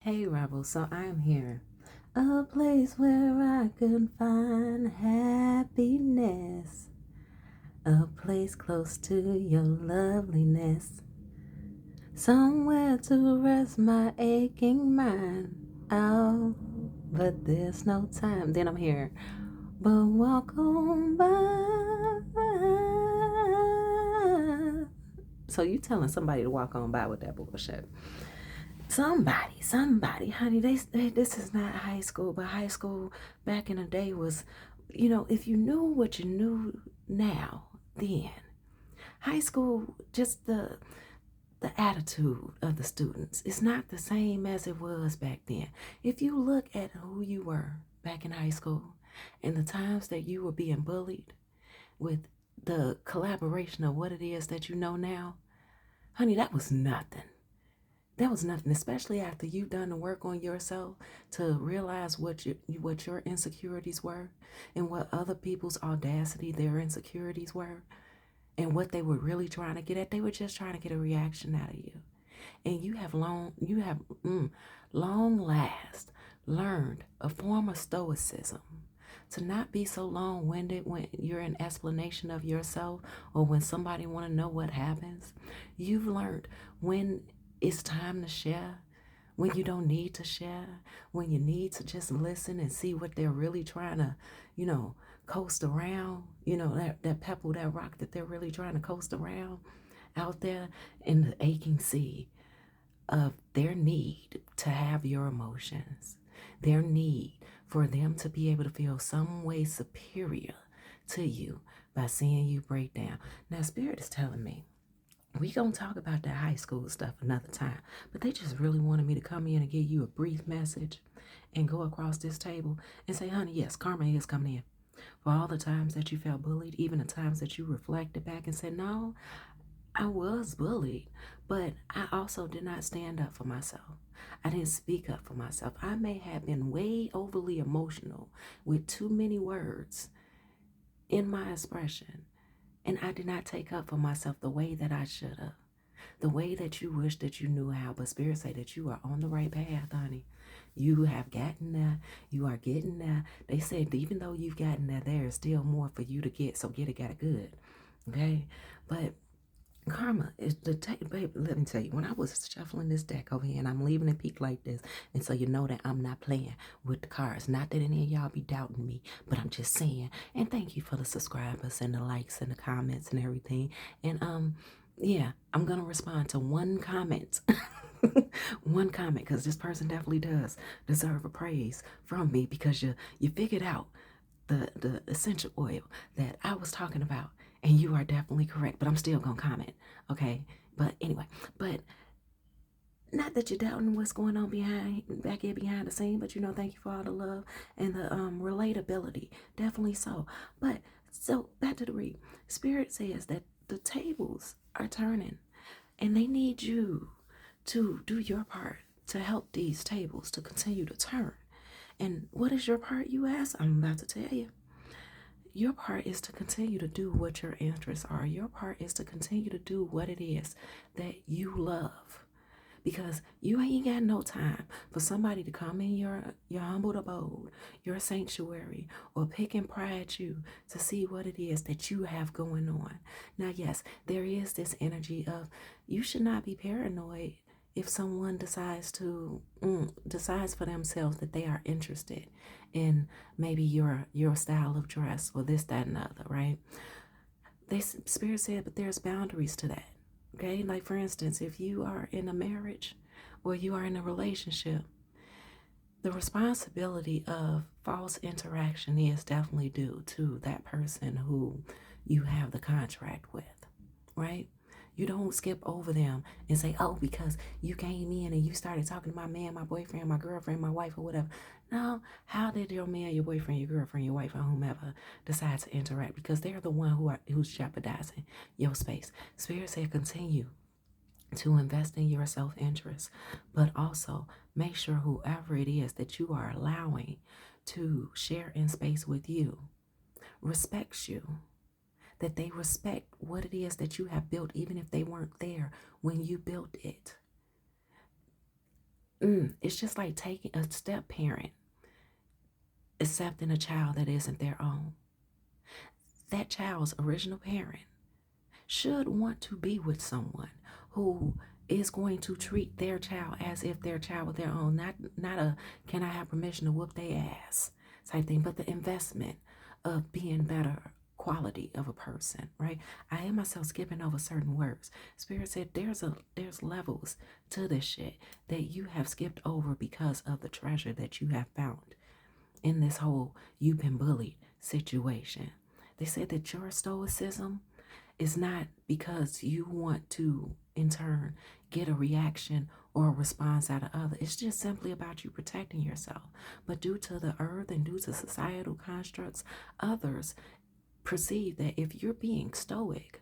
Hey Rebel, so I am here. A place where I can find happiness. A place close to your loveliness. Somewhere to rest my aching mind. Oh, but there's no time. Then I'm here. But walk on by. So you telling somebody to walk on by with that bullshit. Somebody, honey, this is not high school, but high school back in the day was, if you knew what you knew now, then high school, just the attitude of the students is not the same as it was back then. If you look at who you were back in high school and the times that you were being bullied with the collaboration of what it is that you know now, honey, that was nothing. That was nothing, especially after you've done the work on yourself to realize what your insecurities were and what other people's audacity, their insecurities were, and what they were really trying to get at. They were just trying to get a reaction out of you. And long last learned a form of stoicism to not be so long-winded when you're in explanation of yourself or when somebody want to know what happens. You've learned when it's time to share, when you don't need to share, when you need to just listen and see what they're really trying to, coast around, that pebble, that rock that they're really trying to coast around out there in the aching sea of their need to have your emotions, their need for them to be able to feel some way superior to you by seeing you break down. Now, Spirit is telling me we gonna talk about that high school stuff another time, but they just really wanted me to come in and give you a brief message and go across this table and say, honey, yes, karma is coming in. For all the times that you felt bullied, even the times that you reflected back and said, no, I was bullied, but I also did not stand up for myself. I didn't speak up for myself. I may have been way overly emotional with too many words in my expression, and I did not take up for myself the way that I should have. The way that you wish that you knew how, but Spirit say that you are on the right path, honey. You have gotten there. You are getting there. They said even though you've gotten there, there is still more for you to get. So get it, got it good. Okay? But karma is baby, let me tell you, when I was shuffling this deck over here and I'm leaving it peak like this, and so you know that I'm not playing with the cards. Not that any of y'all be doubting me, but I'm just saying. And thank you for the subscribers and the likes and the comments and everything. And yeah, I'm gonna respond to one comment. One comment, because this person definitely does deserve a praise from me because you figured out the essential oil that I was talking about, and you are definitely correct, but I'm still gonna comment, okay? But anyway, but not that you're doubting what's going on back here behind the scene, but thank you for all the love and the relatability, definitely so. But so back to the read. Spirit says that the tables are turning, and they need you to do your part to help these tables to continue to turn. And what is your part, you ask? I'm about to tell you. Your part is to continue to do what your interests are. Your part is to continue to do what it is that you love. Because you ain't got no time for somebody to come in your humble abode, your sanctuary, or pick and pry at you to see what it is that you have going on. Now, yes, there is this energy of you should not be paranoid if someone decides for themselves that they are interested in maybe your style of dress or this, that, and the other, right? Spirit said, but there's boundaries to that. Okay, like for instance, if you are in a marriage or you are in a relationship, the responsibility of false interaction is definitely due to that person who you have the contract with, right? You don't skip over them and say, oh, because you came in and you started talking to my man, my boyfriend, my girlfriend, my wife, or whatever. No, how did your man, your boyfriend, your girlfriend, your wife, or whomever decide to interact? Because they're the one who's jeopardizing your space. Spirit said, continue to invest in your self-interest, but also make sure whoever it is that you are allowing to share in space with you respects you, that they respect what it is that you have built, even if they weren't there when you built it. It's just like taking a step parent accepting a child that isn't their own. That child's original parent should want to be with someone who is going to treat their child as if their child were their own, not a can I have permission to whoop their ass type thing, but the investment of being better quality of a person, right? I am myself skipping over certain words. Spirit said there's levels to this shit that you have skipped over because of the treasure that you have found in this whole you've been bullied situation. They said that your stoicism is not because you want to, in turn, get a reaction or a response out of others. It's just simply about you protecting yourself. But due to the earth and due to societal constructs, others perceive that if you're being stoic,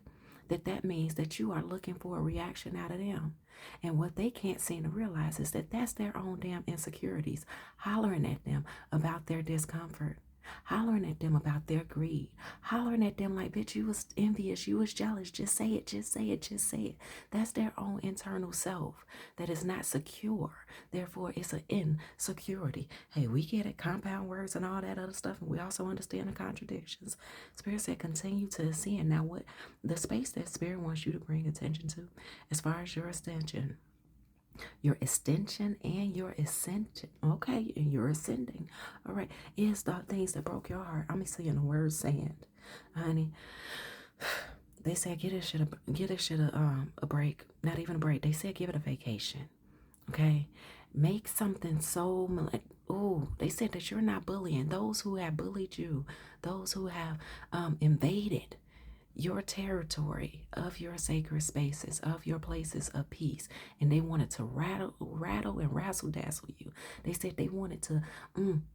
that means that you are looking for a reaction out of them. And what they can't seem to realize is that that's their own damn insecurities hollering at them about their discomfort, hollering at them about their greed, hollering at them like, bitch, you was envious, you was jealous, just say it, just say it, just say it. That's their own internal self that is not secure. Therefore, it's an insecurity. Hey, we get it, compound words and all that other stuff, and we also understand the contradictions. Spirit said, continue to ascend. Now, what the space that Spirit wants you to bring attention to, as far as your extension and your ascension, okay, and your ascending, all right, is the things that broke your heart. I'm seeing the word sand, honey. They said get this shit a break, not even a break. They said give it a vacation, okay. Make something so like, oh, they said that you're not bullying those who have bullied you, those who have invaded your territory of your sacred spaces, of your places of peace, and they wanted to rattle and razzle dazzle you. They said they wanted to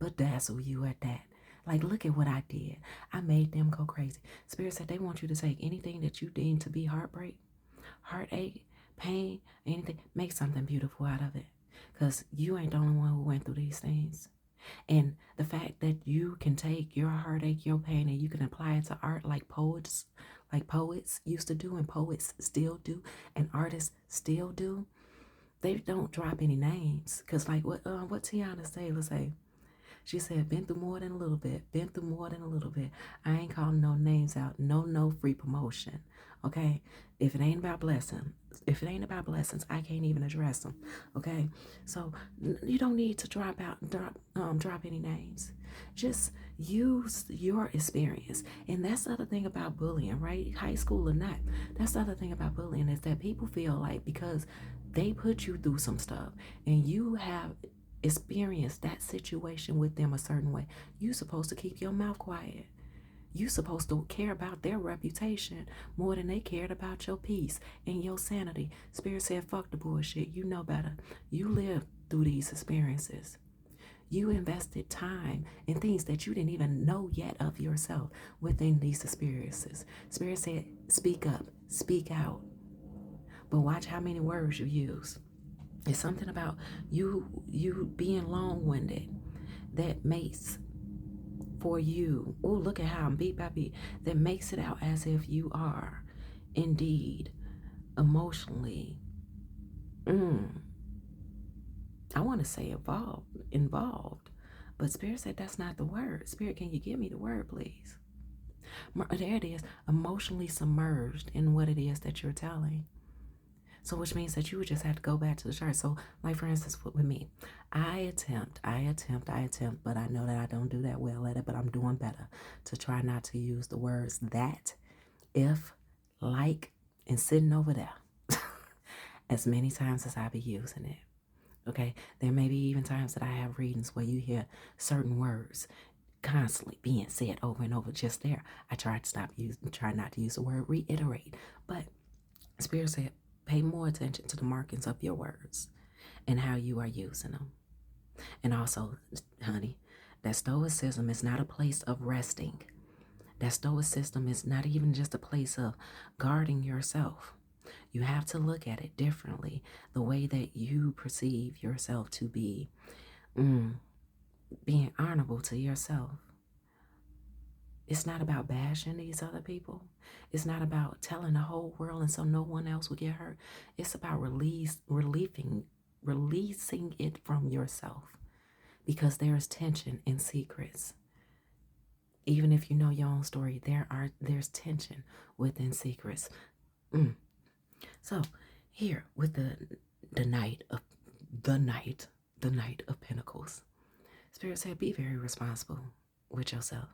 bedazzle you at that. Like, look at what I did. I made them go crazy. Spirit said they want you to take anything that you deem to be heartbreak, heartache, pain, anything, make something beautiful out of it. Because you ain't the only one who went through these things. And the fact that you can take your heartache, your pain, and you can apply it to art like poets used to do, and poets still do, and artists still do. They don't drop any names. Cause like what Tiana Taylor say, she said, been through more than a little bit, been through more than a little bit. I ain't calling no names out, no free promotion. Okay? If it ain't about blessings, I can't even address them. Okay? So you don't need to drop any names. Just use your experience. And that's the other thing about bullying, right? High school or not. That's the other thing about bullying is that people feel like because they put you through some stuff and you have experience that situation with them a certain way, you're supposed to keep your mouth quiet. You're supposed to care about their reputation more than they cared about your peace and your sanity. Spirit said, fuck the bullshit. You know better. You lived through these experiences. You invested time in things that you didn't even know yet of yourself within these experiences. Spirit said, speak up, speak out. But watch how many words you use. It's something about you being long-winded that makes for you, oh, look at how I'm beat by beat, that makes it out as if you are indeed emotionally, I want to say involved, but Spirit said that's not the word. Spirit, can you give me the word, please? There it is, emotionally submerged in what it is that you're telling. So which means that you would just have to go back to the chart. So like for instance, with me, I attempt, but I know that I don't do that well at it, but I'm doing better to try not to use the words that, if, like, and sitting over there as many times as I be using it. Okay, there may be even times that I have readings where you hear certain words constantly being said over and over just there. I try not to use the word reiterate, but Spirit said, pay more attention to the markings of your words and how you are using them. And also, honey, that stoicism is not a place of resting. That stoicism is not even just a place of guarding yourself. You have to look at it differently. The way that you perceive yourself to be being honorable to yourself. It's not about bashing these other people. It's not about telling the whole world and so no one else will get hurt. It's about relieving releasing it from yourself, because there is tension in secrets. Even if you know your own story, there's tension within secrets. Mm. So here with the knight of the knight, the Knight of Pentacles, Spirit said, be very responsible with yourself.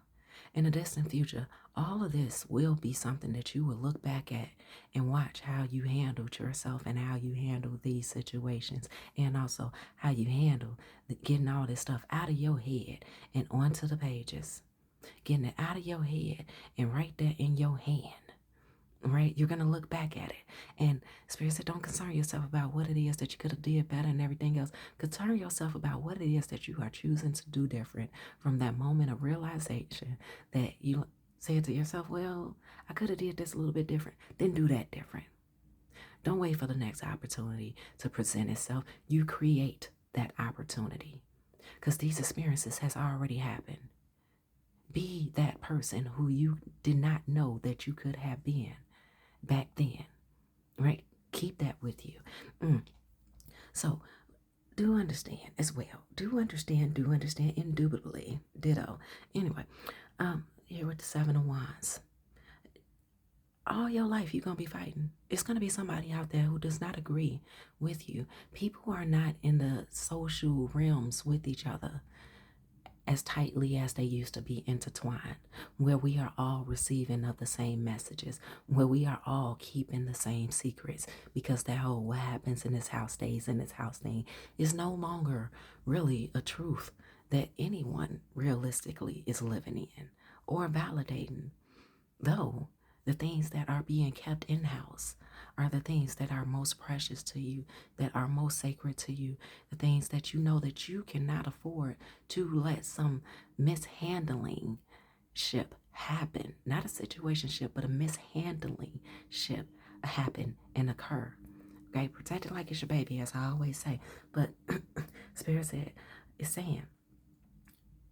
In the distant future, all of this will be something that you will look back at and watch how you handled yourself and how you handle these situations, and also how you handle getting all this stuff out of your head and onto the pages. Getting it out of your head and right there in your hand. Right? You're going to look back at it. And Spirit said, don't concern yourself about what it is that you could have did better and everything else. Concern yourself about what it is that you are choosing to do different from that moment of realization that you said to yourself, well, I could have did this a little bit different. Then do that different. Don't wait for the next opportunity to present itself. You create that opportunity, because these experiences has already happened. Be that person who you did not know that you could have been back then, right? Keep that with you. So do understand as well. Do understand, indubitably. Ditto. Anyway, here with the Seven of Wands. All your life, you're going to be fighting. It's going to be somebody out there who does not agree with you. People are not in the social realms with each other as tightly as they used to be intertwined, where we are all receiving of the same messages, where we are all keeping the same secrets, because that whole what happens in this house stays in this house thing is no longer really a truth that anyone realistically is living in or validating. Though the things that are being kept in-house are the things that are most precious to you, that are most sacred to you, the things that you know that you cannot afford to let some mishandling ship happen. Not a situation ship, but a mishandling ship happen and occur. Okay, protect it like it's your baby, as I always say. But Spirit said, it's saying,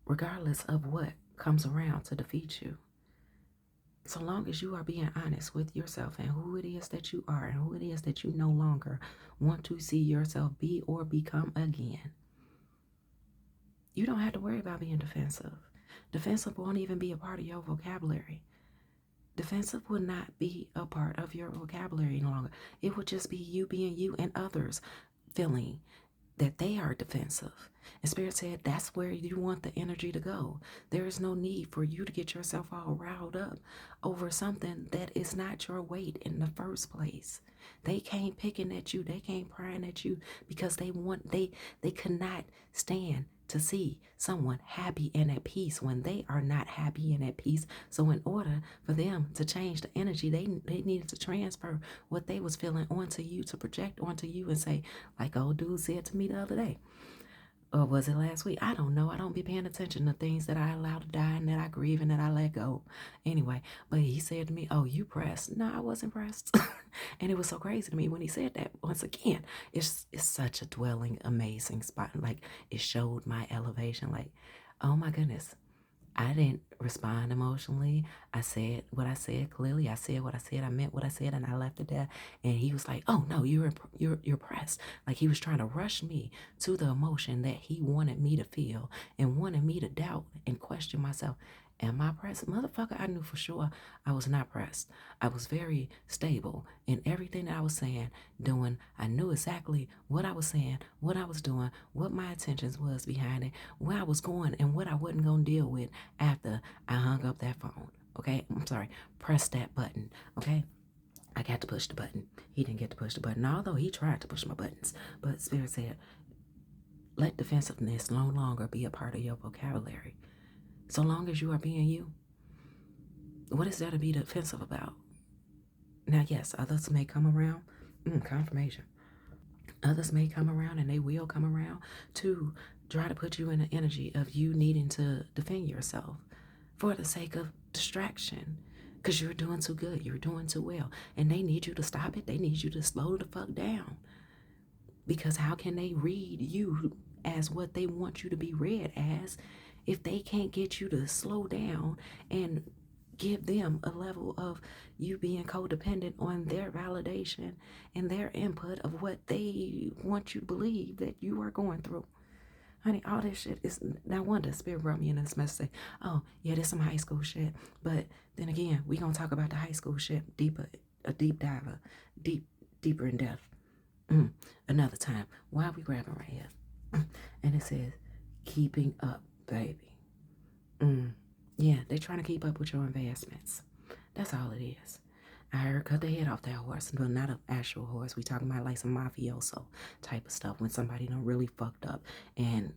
regardless of what comes around to defeat you, so long as you are being honest with yourself and who it is that you are and who it is that you no longer want to see yourself be or become again, you don't have to worry about being defensive. Defensive won't even be a part of your vocabulary. Defensive will not be a part of your vocabulary any longer. It will just be you being you and others feeling that they are defensive. And Spirit said that's where you want the energy to go. There is no need for you to get yourself all riled up over something that is not your weight in the first place. They came picking at you, they came prying at you because they cannot stand to see someone happy and at peace when they are not happy and at peace. So in order for them to change the energy, they needed to transfer what they was feeling onto you, to project onto you and say, like old dude said to me the other day, or was it last week? I don't know. I don't be paying attention to things that I allow to die and that I grieve and that I let go. Anyway, but he said to me, oh, you pressed. No, I wasn't pressed. And it was so crazy to me when he said that. Once again, it's such a dwelling, amazing spot. Like, it showed my elevation. Like, oh my goodness. I didn't respond emotionally. I said what I said clearly. I said what I said. I meant what I said, and I left it there. And he was like, "Oh no, you're pressed." Like he was trying to rush me to the emotion that he wanted me to feel and wanted me to doubt and question myself. Am I pressed? Motherfucker, I knew for sure I was not pressed. I was very stable in everything that I was saying, doing. I knew exactly what I was saying, what I was doing, what my intentions was behind it, where I was going, and what I wasn't going to deal with after I hung up that phone. Okay? I'm sorry. Press that button. Okay? I got to push the button. He didn't get to push the button, although he tried to push my buttons. But Spirit said, let defensiveness no longer be a part of your vocabulary. So long as you are being you, what is there to be defensive about? Now, yes, others may come around. Confirmation. Others may come around, and they will come around to try to put you in the energy of you needing to defend yourself for the sake of distraction, because you're doing too good, you're doing too well, and they need you to stop it. They need you to slow the fuck down, because how can they read you as what they want you to be read as if they can't get you to slow down and give them a level of you being codependent on their validation and their input of what they want you to believe that you are going through. Honey, all this shit is, no wonder Spirit brought me in this message. Oh, yeah, there's some high school shit. But then again, we gonna talk about the high school shit deeper, a deep diver, deeper in depth. Another time. Why are we grabbing right here? And it says, keeping up, baby. Yeah, they're trying to keep up with your investments. That's all it is. I heard cut the head off that horse, but not an actual horse. We talking about like some mafioso type of stuff when somebody done really fucked up. And,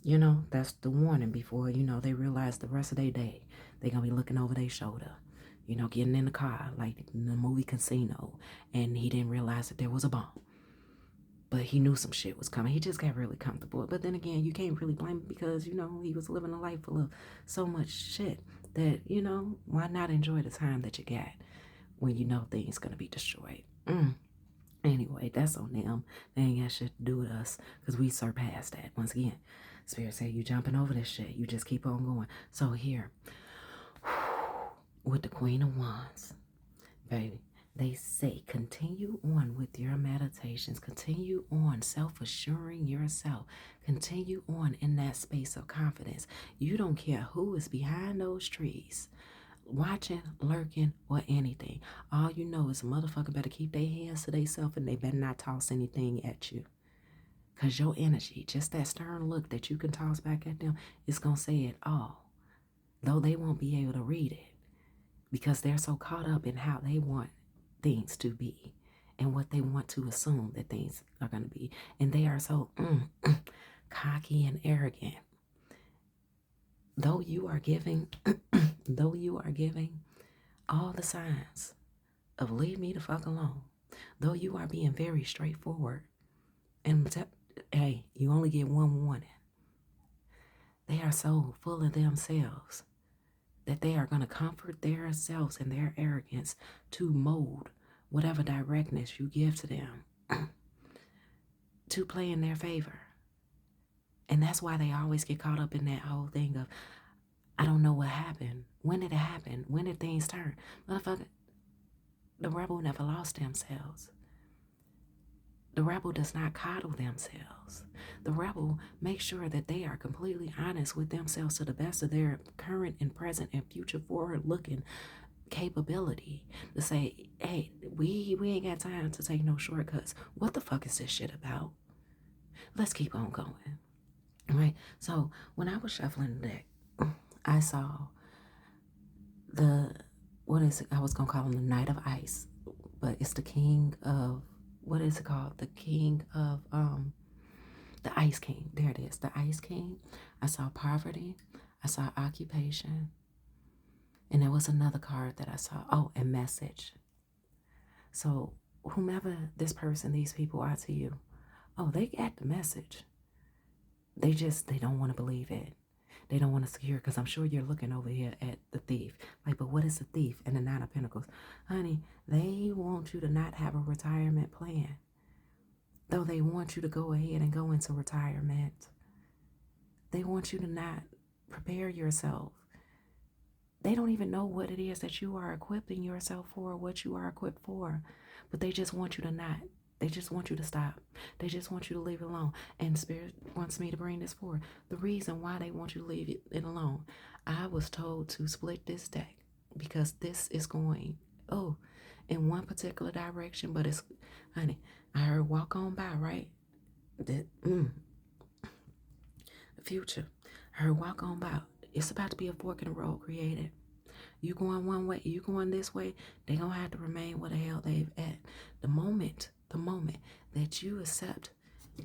you know, that's the warning before, you know, they realize the rest of their day, they going to be looking over their shoulder, you know, getting in the car like in the movie Casino. And he didn't realize that there was a bomb. But he knew some shit was coming. He just got really comfortable. But then again, you can't really blame him because, you know, he was living a life full of so much shit that, you know, why not enjoy the time that you got when you know things going to be destroyed? Anyway, that's on them. They ain't got shit to do with us because we surpassed that. Once again, Spirit say you jumping over this shit. You just keep on going. So here, with the Queen of Wands, baby, they say continue on with your meditations. Continue on self-assuring yourself. Continue on in that space of confidence. You don't care who is behind those trees, watching, lurking, or anything. All you know is a motherfucker better keep their hands to themselves and they better not toss anything at you. Because your energy, just that stern look that you can toss back at them, is going to say it all. Though they won't be able to read it because they're so caught up in how they want things to be and what they want to assume that things are going to be. And they are so cocky and arrogant. Though you are giving all the signs of leave me the fuck alone, though you are being very straightforward, and hey, you only get one warning. They are so full of themselves that they are going to comfort themselves and their arrogance to mold whatever directness you give to them to play in their favor. And that's why they always get caught up in that whole thing of, I don't know what happened. When did it happen? When did things turn? Motherfucker, the rebel never lost themselves. The rebel does not coddle themselves. The rebel makes sure that they are completely honest with themselves to the best of their current and present and future forward-looking capability to say, hey, we ain't got time to take no shortcuts. What the fuck is this shit about? Let's keep on going. All right? So when I was shuffling the deck, I saw I was going to call him the Knight of Ice, but it's the King of, what is it called? The King of, the Ice King. There it is, the Ice King. I saw poverty. I saw occupation. And there was another card that I saw. Oh, and message. So whomever this person, these people are to you, oh, they got the message. They don't want to believe it. They don't want to secure, because I'm sure you're looking over here at the thief. Like, but what is the thief and the Nine of Pentacles? Honey, they want you to not have a retirement plan. Though they want you to go ahead and go into retirement. They want you to not prepare yourself. They don't even know what it is that you are equipping yourself for, what you are equipped for. But they just want you to not. They just want you to stop. They just want you to leave it alone. And Spirit wants me to bring this forward. The reason why they want you to leave it alone. I was told to split this deck because this is going, in one particular direction. But it's, honey, I heard walk on by, right? The future. I heard walk on by. It's about to be a fork in the road created. You going one way, you going this way, they gonna have to remain where the hell they've at. The moment that you accept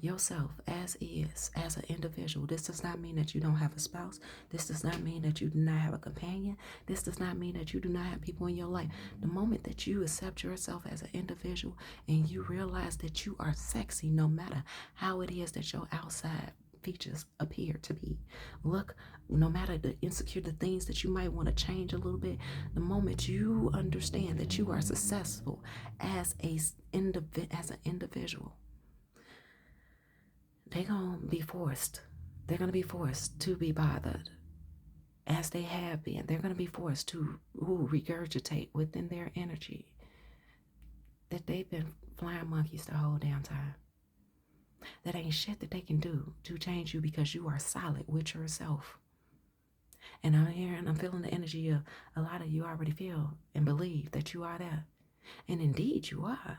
yourself as is, as an individual, this does not mean that you don't have a spouse. This does not mean that you do not have a companion. This does not mean that you do not have people in your life. The moment that you accept yourself as an individual and you realize that you are sexy no matter how it is that your outside features appear to be. Look, no matter the things that you might want to change a little bit, the moment you understand that you are successful as an individual, they're going to be forced to be bothered as they have been. They're going to be forced to regurgitate within their energy that they've been flying monkeys the whole damn time. That ain't shit that they can do to change you because you are solid with yourself. And I'm here and I'm feeling the energy of a lot of you already feel and believe that you are there. And indeed you are.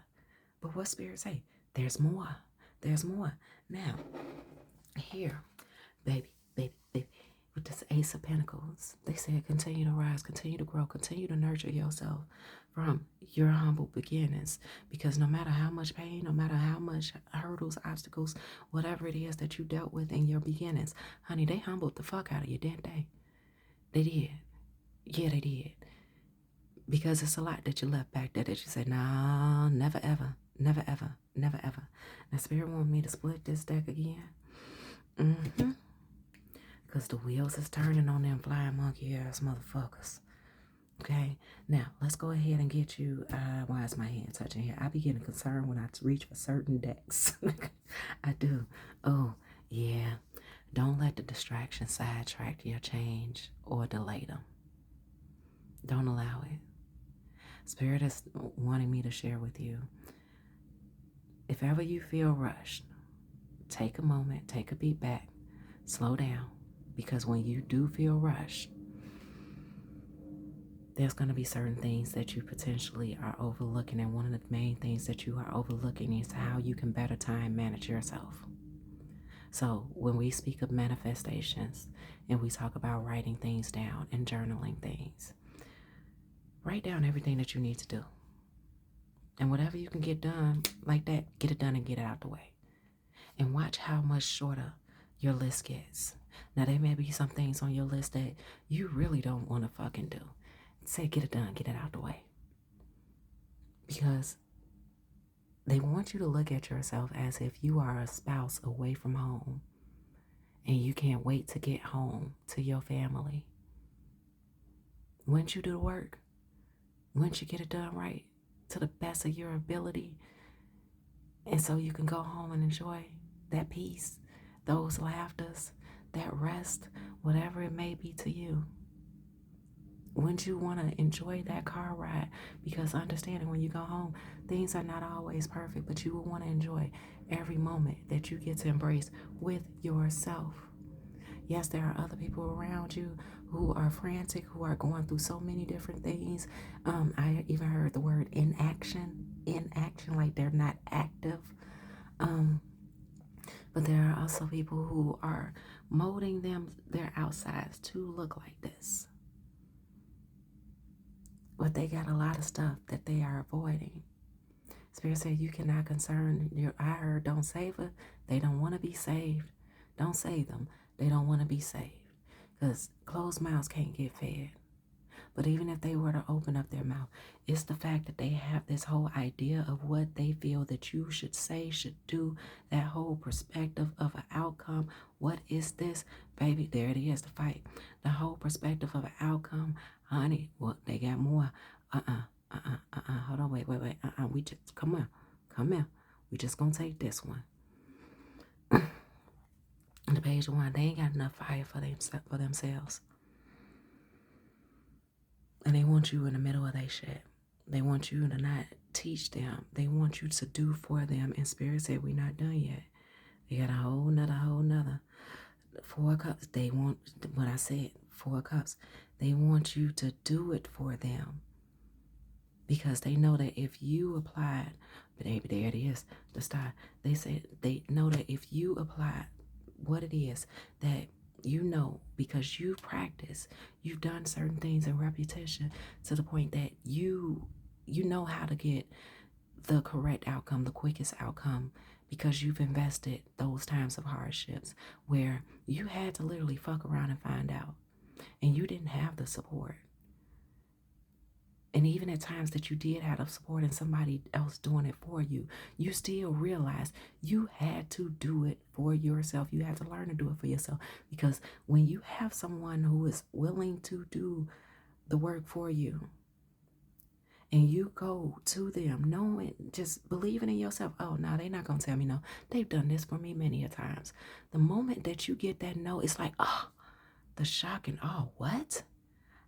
But what Spirit say? There's more. There's more. Now, here, baby, with this Ace of Pentacles, they said continue to rise, continue to grow, continue to nurture yourself from your humble beginnings. Because no matter how much pain, no matter how much hurdles, obstacles, whatever it is that you dealt with in your beginnings, honey, they humbled the fuck out of you, didn't they? They did. Yeah, they did. Because it's a lot that you left back there that you said, nah, never ever, never ever, never ever. Now, Spirit want me to split this deck again. Because the wheels is turning on them flying monkey ass motherfuckers. Okay, now let's go ahead and get you. Why is my hand touching here? I be getting concerned when I reach for certain decks. I do. Oh, yeah. Don't let the distraction sidetrack your change or delay them. Don't allow it. Spirit is wanting me to share with you. If ever you feel rushed, take a moment, take a beat back, slow down. Because when you do feel rushed, there's going to be certain things that you potentially are overlooking. And one of the main things that you are overlooking is how you can better time manage yourself. So when we speak of manifestations and we talk about writing things down and journaling things, write down everything that you need to do. And whatever you can get done like that, get it done and get it out the way. And watch how much shorter your list gets. Now, there may be some things on your list that you really don't want to fucking do. Say, get it done, get it out the way. Because they want you to look at yourself as if you are a spouse away from home and you can't wait to get home to your family. Once you do the work, once you get it done right to the best of your ability, and so you can go home and enjoy that peace, those laughters, that rest, whatever it may be to you. Wouldn't you want to enjoy that car ride? Because understanding when you go home, things are not always perfect, but you will want to enjoy every moment that you get to embrace with yourself. Yes, there are other people around you who are frantic, who are going through so many different things. I even heard the word inaction, like they're not active. But there are also people who are molding their outsides to look like this. But they got a lot of stuff that they are avoiding. Spirit said you cannot concern your, I heard don't save her. They don't want to be saved. Don't save them. They don't want to be saved. Because closed mouths can't get fed. But even if they were to open up their mouth, it's the fact that they have this whole idea of what they feel that you should say, should do, that whole perspective of an outcome. What is this? Baby, there it is, the fight. The whole perspective of an outcome. Honey, well, they got more. Hold on, wait. We just, come here. We just gonna take this one. The page one, they ain't got enough fire for themselves. And they want you in the middle of their shit. They want you to not teach them. They want you to do for them. And Spirit said, we're not done yet. They got a whole nother 4 cups. They want, what I said, 4 cups. They want you to do it for them. Because they know that if you applied, baby, there it is, the star. They said they know that if you apply what it is that you know, because you've practiced, you've done certain things in repetition to the point that you know how to get the correct outcome, the quickest outcome, because you've invested those times of hardships where you had to literally fuck around and find out, and you didn't have the support. And even at times that you did have the support and somebody else doing it for you, you still realize you had to do it for yourself. You had to learn to do it for yourself. Because when you have someone who is willing to do the work for you, and you go to them knowing, just believing in yourself, oh, no, they're not going to tell me no. They've done this for me many a times. The moment that you get that no, it's like, oh, The shock and awe, what?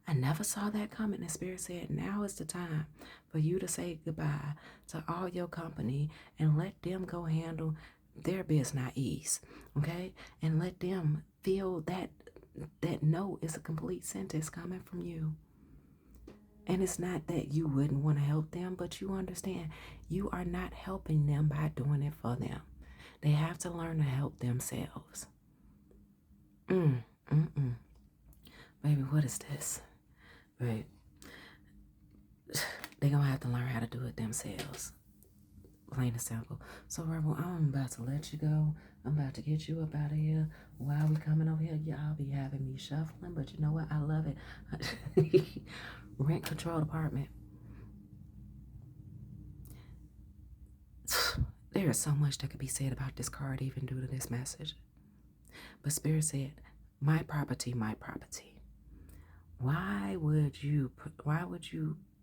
I never saw that coming. And Spirit said, now is the time for you to say goodbye to all your company and let them go handle their business, okay? And let them feel that no is a complete sentence coming from you. And it's not that you wouldn't want to help them, but you understand you are not helping them by doing it for them. They have to learn to help themselves. Baby, what is this? Right. They're going to have to learn how to do it themselves. Plain and simple. So, Rebel, I'm about to let you go. I'm about to get you up out of here. While we coming over here, y'all be having me shuffling, but you know what? I love it. Rent control department. There is so much that could be said about this card, even due to this message. But Spirit said, my property, my property. Why would you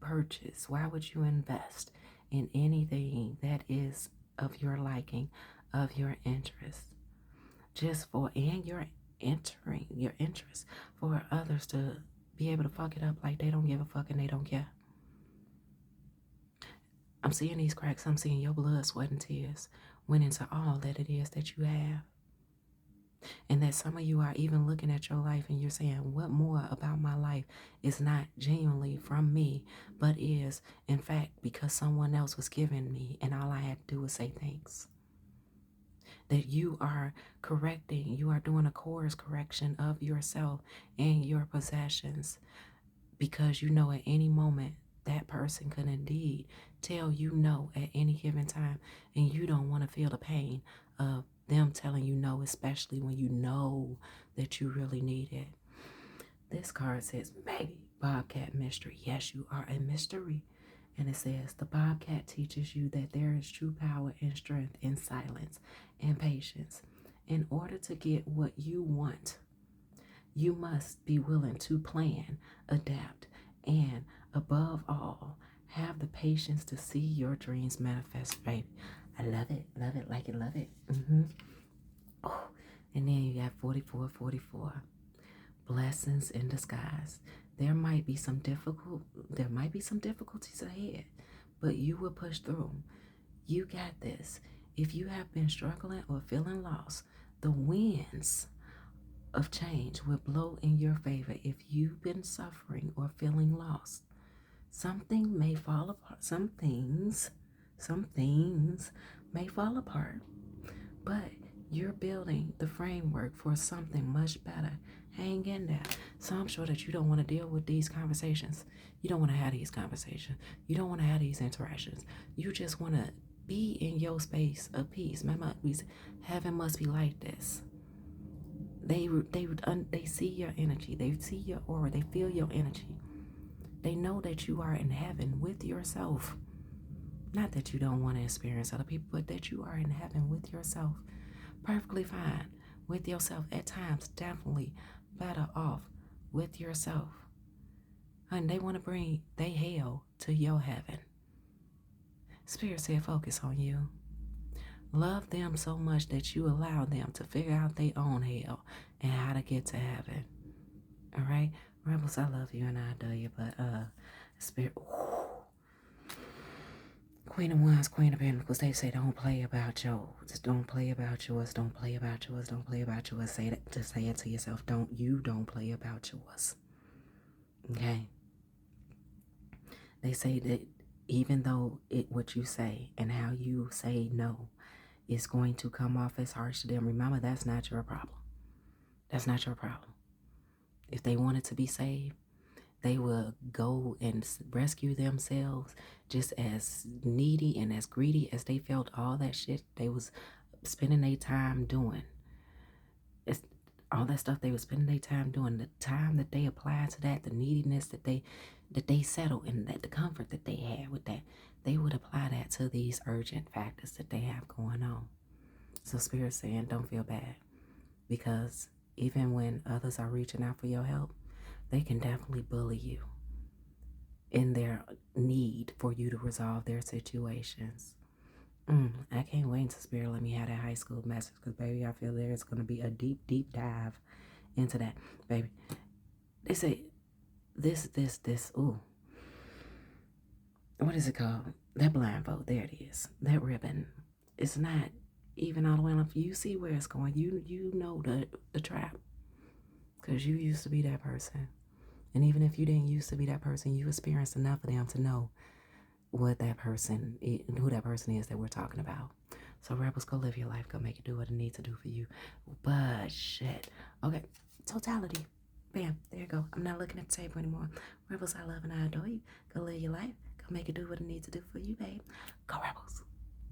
purchase? Why would you invest in anything that is of your liking, of your interest? Just for, and you're entering your interest for others to be able to fuck it up like they don't give a fuck and they don't care. I'm seeing these cracks. I'm seeing your blood, sweat, and tears went into all that it is that you have. And that some of you are even looking at your life and you're saying, what more about my life is not genuinely from me, but is, in fact, because someone else was giving me and all I had to do was say thanks. That you are correcting, you are doing a course correction of yourself and your possessions, because you know at any moment that person could indeed tell you no at any given time, and you don't want to feel the pain of them telling you no, especially when you know that you really need it. This card says, baby, Bobcat mystery. Yes, you are a mystery. And it says, the Bobcat teaches you that there is true power and strength in silence and patience. In order to get what you want, you must be willing to plan, adapt, and above all, have the patience to see your dreams manifest, baby. I love it, like it, love it. Oh, and then you got 4444. Blessings in disguise. There might be some difficulties ahead, but you will push through. You got this. If you have been struggling or feeling lost, the winds of change will blow in your favor. If you've been suffering or feeling lost, something may fall apart. Some things may fall apart, but you're building the framework for something much better. Hang in there. So I'm sure that you don't want to deal with these conversations. You don't want to have these conversations. You don't want to have these interactions. You just want to be in your space of peace. Heaven must be like this. They see your energy. They see your aura. They feel your energy. They know that you are in heaven with yourself. Not that you don't want to experience other people, but that you are in heaven with yourself. Perfectly fine with yourself. At times, definitely better off with yourself. And they want to bring their hell to your heaven. Spirit said focus on you. Love them so much that you allow them to figure out their own hell and how to get to heaven. All right? Rebels, I love you and I adore you, but Spirit, Queen of Wands, Queen of Pentacles, they say don't play about yours. Don't play about yours. Don't play about yours. Don't play about yours. Say that, just say it to yourself. Don't play about yours. Okay? They say that even though what you say and how you say no is going to come off as harsh to them, remember that's not your problem. That's not your problem. If they wanted to be saved, they will go and rescue themselves just as needy and as greedy as they felt all that shit they was spending their time doing. It's all that stuff they were spending their time doing, the time that they applied to that, the neediness that they settled, and that the comfort that they had with that, they would apply that to these urgent factors that they have going on. So Spirit's saying don't feel bad, because even when others are reaching out for your help, they can definitely bully you in their need for you to resolve their situations. I can't wait until Spirit let me have that high school message, because baby, I feel there's going to be a deep, deep dive into that, baby. They say this. Ooh, what is it called? That blindfold. There it is. That ribbon. It's not even all the way up. You see where it's going. You know the trap, because you used to be that person. And even if you didn't used to be that person, you experienced enough of them to know what that person, who that person is that we're talking about. So rebels, go live your life. Go make it do what it needs to do for you. But shit. Okay. Totality. Bam. There you go. I'm not looking at the table anymore. Rebels, I love and I adore you. Go live your life. Go make it do what it needs to do for you, babe. Go Rebels.